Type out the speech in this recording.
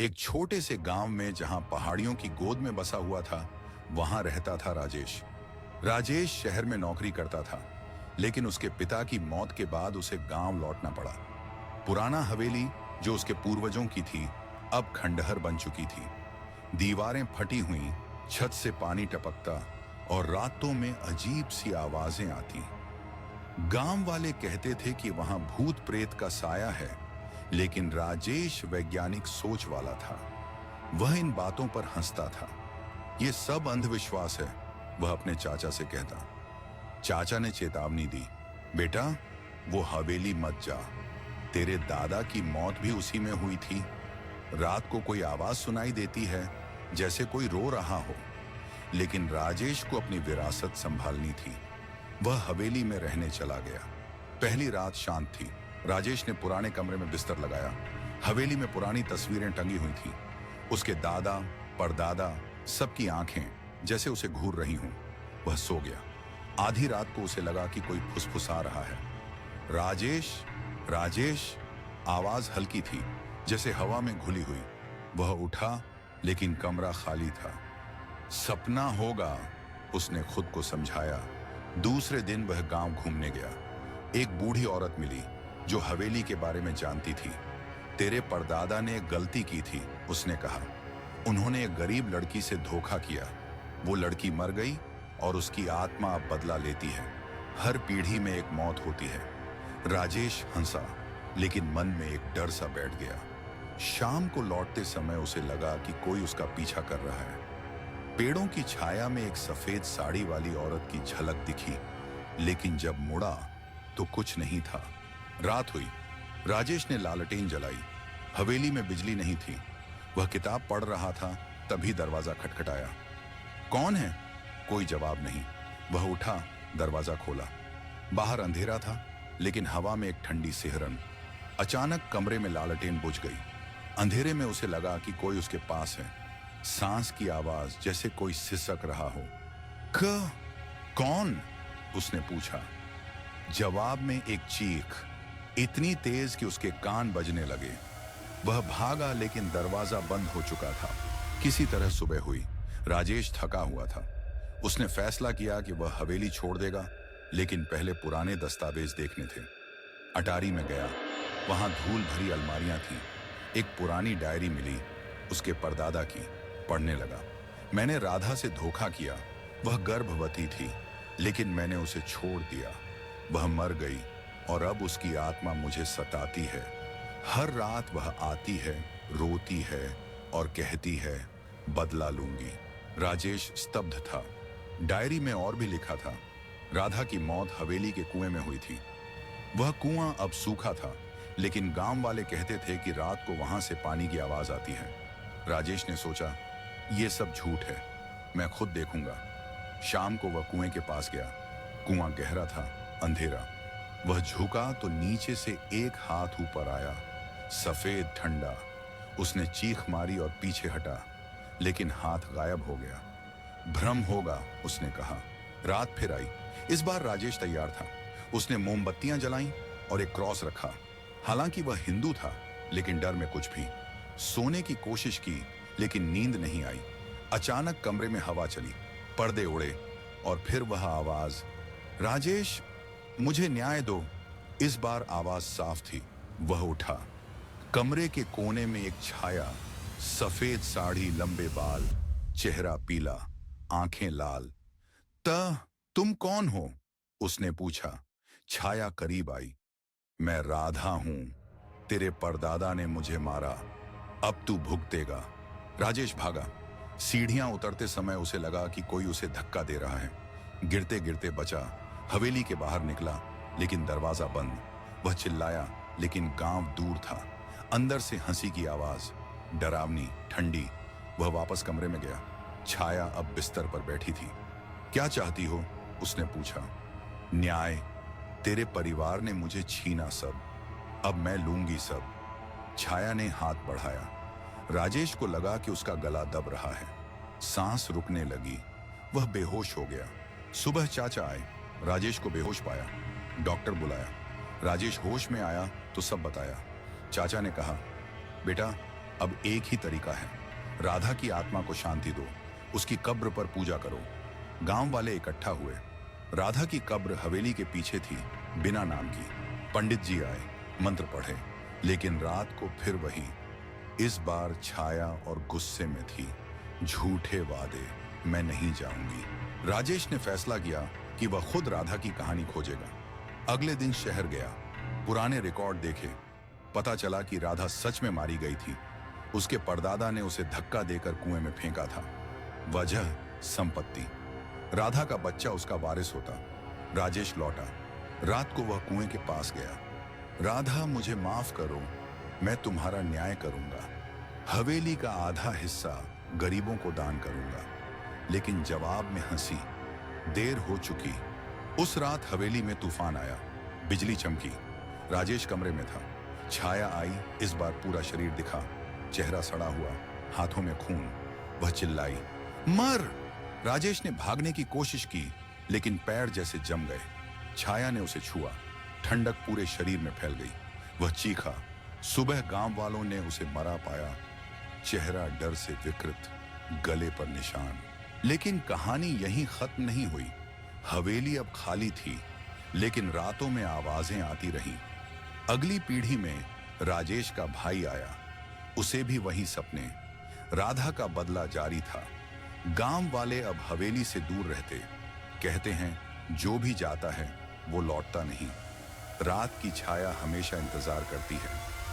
एक छोटे से गांव में जहां पहाड़ियों की गोद में बसा हुआ था, वहां रहता था राजेश। राजेश शहर में नौकरी करता था, लेकिन उसके पिता की मौत के बाद उसे गांव लौटना पड़ा। पुराना हवेली जो उसके पूर्वजों की थी, अब खंडहर बन चुकी थी। दीवारें फटी हुई, छत से पानी टपकता और रातों में अजीब सी आवाजें आती। गांव वाले कहते थे कि वहां भूत प्रेत का साया है, लेकिन राजेश वैज्ञानिक सोच वाला था। वह इन बातों पर हंसता था। यह सब अंधविश्वास है, वह अपने चाचा से कहता। चाचा ने चेतावनी दी, बेटा वो हवेली मत जा, तेरे दादा की मौत भी उसी में हुई थी। रात को कोई आवाज सुनाई देती है, जैसे कोई रो रहा हो। लेकिन राजेश को अपनी विरासत संभालनी थी। वह हवेली में रहने चला गया। पहली रात शांत थी। राजेश ने पुराने कमरे में बिस्तर लगाया। हवेली में पुरानी तस्वीरें टंगी हुई थी। उसके दादा, परदादा, सबकी आंखें जैसे उसे घूर रही हों। वह सो गया। आधी रात को उसे लगा कि कोई फुसफुसा रहा है। राजेश, राजेश। आवाज हल्की थी, जैसे हवा में घुली हुई। वह उठा, लेकिन कमरा खाली था। सपना होगा, उसने खुद को समझाया। दूसरे दिन वह गांव घूमने गया। एक बूढ़ी औरत मिली जो हवेली के बारे में जानती थी। तेरे परदादा ने एक गलती की थी, उसने कहा। उन्होंने एक गरीब लड़की से धोखा किया। वो लड़की मर गई और उसकी आत्मा अब बदला लेती है। हर पीढ़ी में एक मौत होती है। राजेश हंसा, लेकिन मन में एक डर सा बैठ गया। शाम को लौटते समय उसे लगा कि कोई उसका पीछा कर रहा है। पेड़ों की छाया में एक सफेद साड़ी वाली औरत की झलक दिखी, लेकिन जब मुड़ा तो कुछ नहीं था। रात हुई। राजेश ने लालटेन जलाई। हवेली में बिजली नहीं थी। वह किताब पढ़ रहा था, तभी दरवाजा खटखटाया। कौन है? कोई जवाब नहीं। वह उठा, दरवाजा खोला। बाहर अंधेरा था, लेकिन हवा में एक ठंडी सिहरन। अचानक कमरे में लालटेन बुझ गई। अंधेरे में उसे लगा कि कोई उसके पास है। सांस की आवाज, जैसे कोई सिसक रहा हो। कौन? उसने पूछा। जवाब में एक चीख, इतनी तेज कि उसके कान बजने लगे। वह भागा, लेकिन दरवाजा बंद हो चुका था। किसी तरह सुबह हुई। राजेश थका हुआ था। उसने फैसला किया कि वह हवेली छोड़ देगा, लेकिन पहले पुराने दस्तावेज देखने थे। अटारी में गया। वहां धूल भरी अलमारियां थीं। एक पुरानी डायरी मिली, उसके परदादा की। पढ़ने लगा। मैंने राधा से धोखा किया। वह गर्भवती थी, लेकिन मैंने उसे छोड़ दिया। वह मर गई और अब उसकी आत्मा मुझे सताती है। हर रात वह आती है, रोती है और कहती है, बदला लूंगी। राजेश स्तब्ध था। डायरी में और भी लिखा था, राधा की मौत हवेली के कुएं में हुई थी। वह कुआं अब सूखा था, लेकिन गांव वाले कहते थे कि रात को वहां से पानी की आवाज आती है। राजेश ने सोचा, यह सब झूठ है, मैं खुद देखूंगा। शाम को वह कुएं के पास गया। कुआं गहरा था, अंधेरा। वह झुका तो नीचे से एक हाथ ऊपर आया, सफेद, ठंडा। उसने चीख मारी और पीछे हटा, लेकिन हाथ गायब हो गया। भ्रम होगा, उसने कहा। रात फिर आई। इस बार राजेश तैयार था। उसने मोमबत्तियां जलाईं और एक क्रॉस रखा। हालांकि वह हिंदू था, लेकिन डर में कुछ भी। सोने की कोशिश की, लेकिन नींद नहीं आई। अचानक कमरे में हवा चली, पर्दे उड़े और फिर वह आवाज, राजेश, मुझे न्याय दो। इस बार आवाज साफ थी। वह उठा। कमरे के कोने में एक छाया, सफेद साड़ी, लंबे बाल, चेहरा पीला, आंखें लाल। तुम कौन हो? उसने पूछा। छाया करीब आई। मैं राधा हूं। तेरे परदादा ने मुझे मारा, अब तू भुगतेगा। राजेश भागा। सीढ़ियां उतरते समय उसे लगा कि कोई उसे धक्का दे रहा है। गिरते गिरते बचा। हवेली के बाहर निकला, लेकिन दरवाजा बंद। वह चिल्लाया, लेकिन गांव दूर था। अंदर से हंसी की आवाज, डरावनी, ठंडी। वह वापस कमरे में गया। छाया अब बिस्तर पर बैठी थी। क्या चाहती हो? उसने पूछा। न्याय। तेरे परिवार ने मुझे छीना सब, अब मैं लूंगी सब। छाया ने हाथ बढ़ाया। राजेश को लगा कि उसका गला दब रहा है। सांस रुकने लगी। वह बेहोश हो गया। सुबह चाचा आए। राजेश को बेहोश पाया। डॉक्टर बुलाया। राजेश होश में आया तो सब बताया। चाचा ने कहा, बेटा, अब एक ही तरीका है, राधा की आत्मा को शांति दो, उसकी कब्र पर पूजा करो। गांव वाले इकट्ठा हुए। राधा की कब्र हवेली के पीछे थी, बिना नाम की। पंडित जी आए, मंत्र पढ़े, लेकिन रात को फिर वही। इस बार छाया और गुस्से में थी। झूठे वादे, मैं नहीं जाऊंगी। राजेश ने फैसला किया कि वह खुद राधा की कहानी खोजेगा। अगले दिन शहर गया, पुराने रिकॉर्ड देखे। पता चला कि राधा सच में मारी गई थी। उसके परदादा ने उसे धक्का देकर कुएं में फेंका था। वजह संपत्ति। राधा का बच्चा उसका वारिस होता। राजेश लौटा। रात को वह कुएं के पास गया। राधा, मुझे माफ करो, मैं तुम्हारा न्याय करूंगा। हवेली का आधा हिस्सा गरीबों को दान करूंगा। लेकिन जवाब में हंसी। देर हो चुकी। उस रात हवेली में तूफान आया, बिजली चमकी। राजेश कमरे में था। छाया आई, इस बार पूरा शरीर दिखा, चेहरा सड़ा हुआ, हाथों में खून। वह चिल्लाई, मर! राजेश ने भागने की कोशिश की, लेकिन पैर जैसे जम गए। छाया ने उसे छुआ, ठंडक पूरे शरीर में फैल गई। वह चीखा। सुबह गांव वालों ने उसे मरा पाया, चेहरा डर से विकृत, गले पर निशान। लेकिन कहानी यहीं खत्म नहीं हुई। हवेली अब खाली थी, लेकिन रातों में आवाजें आती रहीं। अगली पीढ़ी में राजेश का भाई आया, उसे भी वही सपने। राधा का बदला जारी था। गांव वाले अब हवेली से दूर रहते। कहते हैं, जो भी जाता है वो लौटता नहीं। रात की छाया हमेशा इंतजार करती है।